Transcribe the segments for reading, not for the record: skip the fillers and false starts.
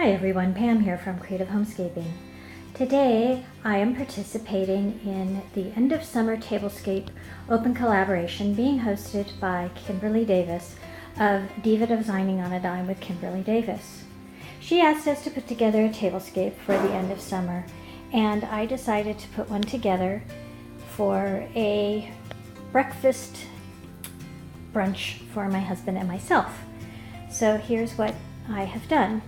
Hi everyone, Pam here from Creative Homescaping. Today I am participating in the end of summer Tablescape open collaboration being hosted by Kimberly Davis of Diva Designing on a Dime with Kimberly Davis. She asked us to put together a tablescape for the end of summer, and I decided to put one together for a breakfast brunch for my husband and myself. So here's what I have done.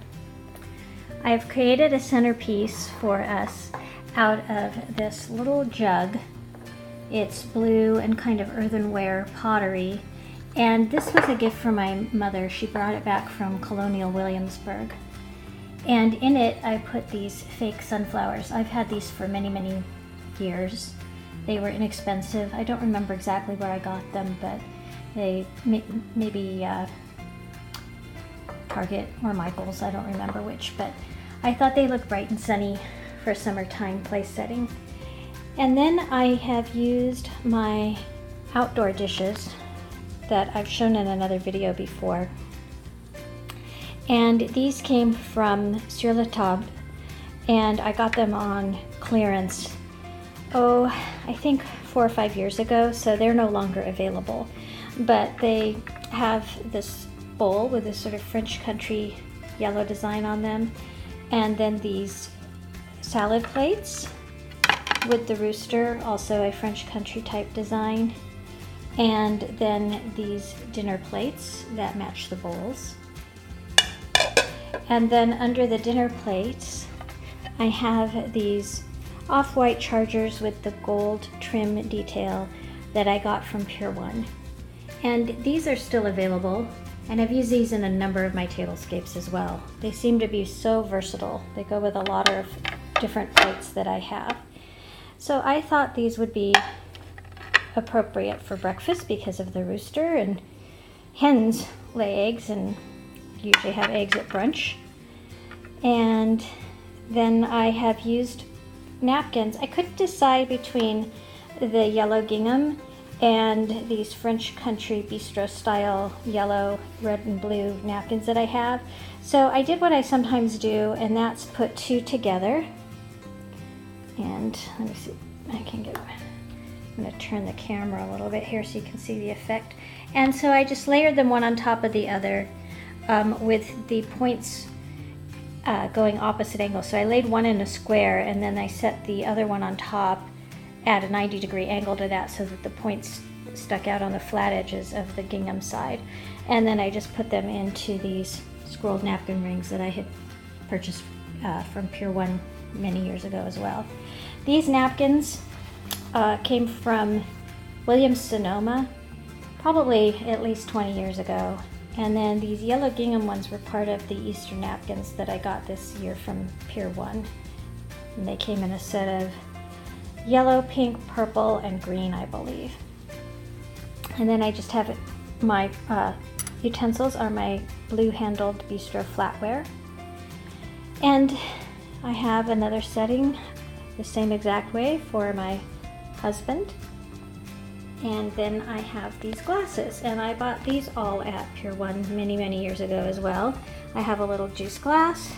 I've created a centerpiece for us out of this little jug. It's blue and kind of earthenware pottery, and this was a gift from my mother. She brought it back from Colonial Williamsburg, and in it I put these fake sunflowers. I've had these for many years. They were inexpensive. I don't remember exactly where I got them, but they maybe Target or Michael's, I don't remember which, but I thought they looked bright and sunny for summertime place setting. And then I have used my outdoor dishes that I've shown in another video before. And these came from Sur La Table, and I got them on clearance, I think 4 or 5 years ago, so they're no longer available. But they have this bowl with this sort of French country yellow design on them, and then these salad plates with the rooster, also a French country type design, and then these dinner plates that match the bowls. And then under the dinner plates I have these off-white chargers with the gold trim detail that I got from Pier 1. And these are still available, and I've used these in a number of my tablescapes as well. They seem to be so versatile. They go with a lot of different plates that I have. So I thought these would be appropriate for breakfast because of the rooster, and hens lay eggs and usually have eggs at brunch. And then I have used napkins. I couldn't decide between the yellow gingham and these French country bistro style yellow, red and blue napkins that I have. So I did what I sometimes do, and that's put two together. And let me see, I'm gonna turn the camera a little bit here so you can see the effect. And so I just layered them one on top of the other with the points going opposite angles. So I laid one in a square, and then I set the other one on top at a 90-degree angle to that so that the points stuck out on the flat edges of the gingham side. And then I just put them into these scrolled napkin rings that I had purchased from Pier 1 many years ago as well. These napkins came from Williams-Sonoma probably at least 20 years ago. And then these yellow gingham ones were part of the Easter napkins that I got this year from Pier 1. And they came in a set of yellow, pink, purple, and green, I believe. And then I just have it, my utensils are my blue-handled bistro flatware. And I have another setting the same exact way for my husband. And then I have these glasses, and I bought these all at Pier 1 many years ago as well. I have a little juice glass,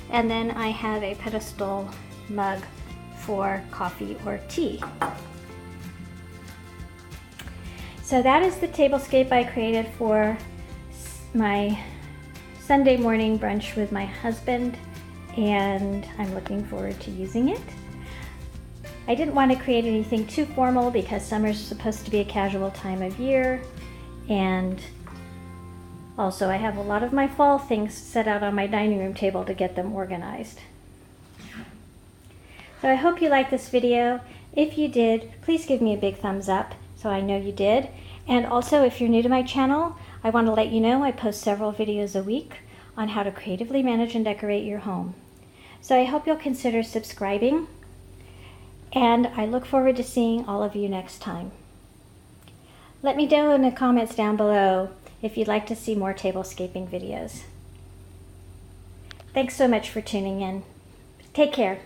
and then I have a pedestal mug for coffee or tea. So that is the tablescape I created for my Sunday morning brunch with my husband, and I'm looking forward to using it. I didn't want to create anything too formal because summer's supposed to be a casual time of year, and also I have a lot of my fall things set out on my dining room table to get them organized. So I hope you liked this video. If you did, please give me a big thumbs up so I know you did. And also, if you're new to my channel, I want to let you know I post several videos a week on how to creatively manage and decorate your home. So I hope you'll consider subscribing, and I look forward to seeing all of you next time. Let me know in the comments down below if you'd like to see more tablescaping videos. Thanks so much for tuning in. Take care.